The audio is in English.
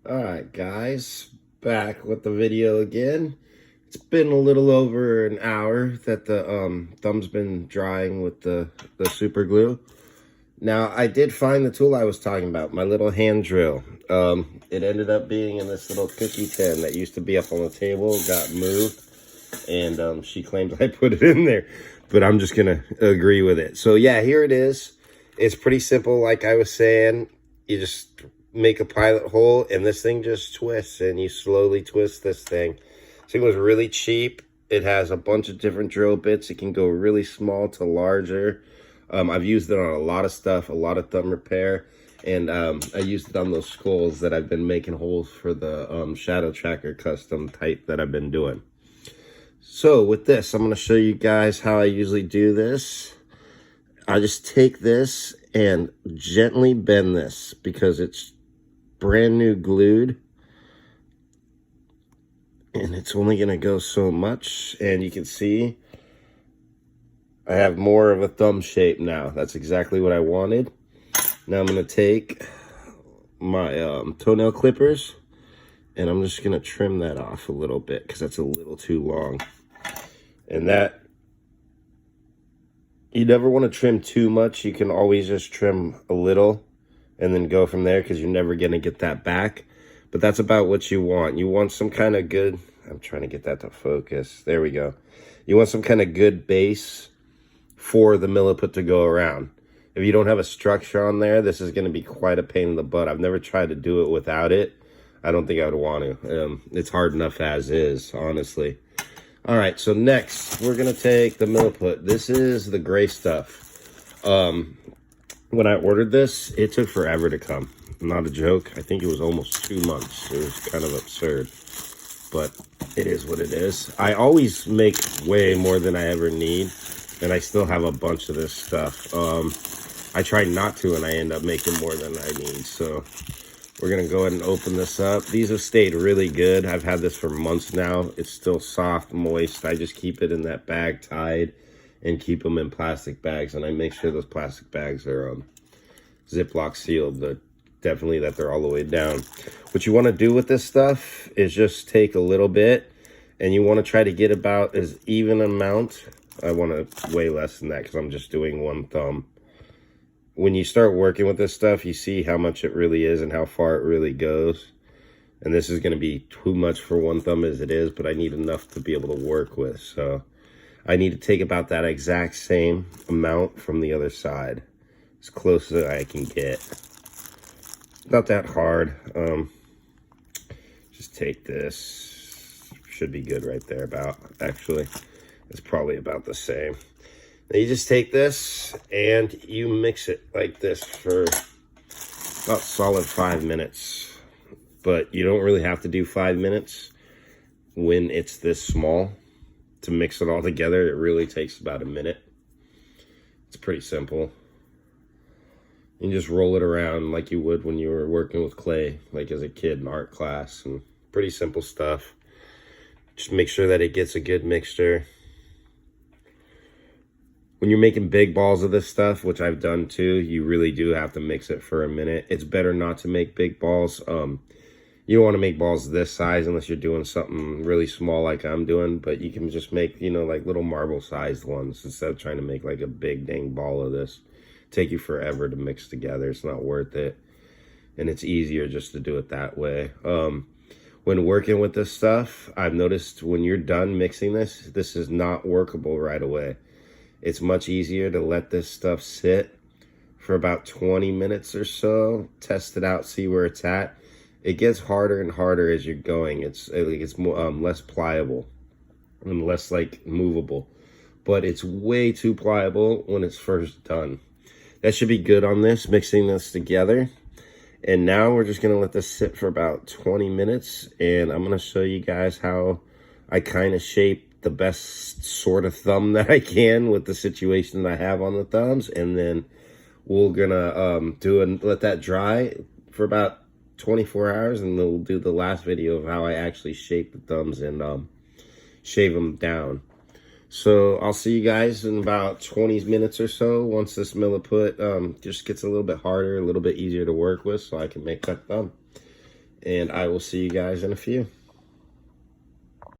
Alright guys, back with the video again. It's been a little over an hour that the thumb's been drying with the super glue. Now I did find the tool I was talking about, my little hand drill. It ended up being in this little cookie tin that used to be up on the table, got moved, and she claims I put it in there, but I'm just gonna agree with it. So yeah, here it is. It's pretty simple, like I was saying. You just make a pilot hole and this thing just twists, and you slowly twist this thing. This thing was really cheap. It has a bunch of different drill bits. It can go really small to larger. I've used it on a lot of stuff, a lot of thumb repair, and I used it on those skulls that I've been making holes for the shadow tracker custom type that I've been doing. So with this, I'm going to show you guys how I usually do this. I just take this and gently bend this because it's brand new glued, and it's only going to go so much. And you can see I have more of a thumb shape now. That's exactly what I wanted. Now I'm going to take my toenail clippers, and I'm just going to trim that off a little bit because that's a little too long. And that, you never want to trim too much. You can always just trim a little and then go from there, because you're never going to get that back. But that's about what you want. You want some kind of good, I'm trying to get that to focus. There we go. You want some kind of good base for the Milliput to go around. If you don't have a structure on there, this is going to be quite a pain in the butt. I've never tried to do it without it. I don't think I would want to. It's hard enough as is, honestly. All right, so next, we're going to take the Milliput. This is the gray stuff. When I ordered this, it took forever to come. Not a joke. I think it was almost 2 months. It was kind of absurd, but it is what it is. I always make way more than I ever need, and I still have a bunch of this stuff. I try not to, and I end up making more than I need. So we're going to go ahead and open this up. These have stayed really good. I've had this for months now. It's still soft, moist. I just keep it in that bag tied and keep them in plastic bags. And I make sure those plastic bags are Ziploc sealed, definitely that they're all the way down. What you want to do with this stuff is just take a little bit, and you want to try to get about as even amount. I want to way less than that because I'm just doing one thumb. When you start working with this stuff, you see how much it really is and how far it really goes. And this is going to be too much for one thumb as it is, but I need enough to be able to work with. So I need to take about that exact same amount from the other side, as close as I can get. Not that hard. Just take this. Should be good right there about, actually. It's probably about the same. Now you just take this and you mix it like this for about solid 5 minutes. But you don't really have to do 5 minutes when it's this small. To mix it all together, it really takes about a minute. It's pretty simple. You just roll it around like you would when you were working with clay, like as a kid in art class. And pretty simple stuff. Just make sure that it gets a good mixture. When you're making big balls of this stuff, which I've done too, you really do have to mix it for a minute. It's better not to make big balls. You don't want to make balls this size unless you're doing something really small like I'm doing. But you can just make, you know, like little marble-sized ones instead of trying to make like a big dang ball of this. Take you forever to mix together. It's not worth it. And it's easier just to do it that way. When working with this stuff, I've noticed when you're done mixing this, this is not workable right away. It's much easier to let this stuff sit for about 20 minutes or so. Test it out, see where it's at. It gets harder and harder as you're going. It's more, less pliable and less like movable. But it's way too pliable when it's first done. That should be good on this, mixing this together. And now we're just going to let this sit for about 20 minutes. And I'm going to show you guys how I kind of shape the best sort of thumb that I can with the situation that I have on the thumbs. And then we're going to let that dry for about 24 hours. And then we'll do the last video of how I actually shape the thumbs and shave them down. So I'll see you guys in about 20 minutes or so once this Milliput just gets a little bit harder, a little bit easier to work with, so I can make that thumb. and I will see you guys in a few.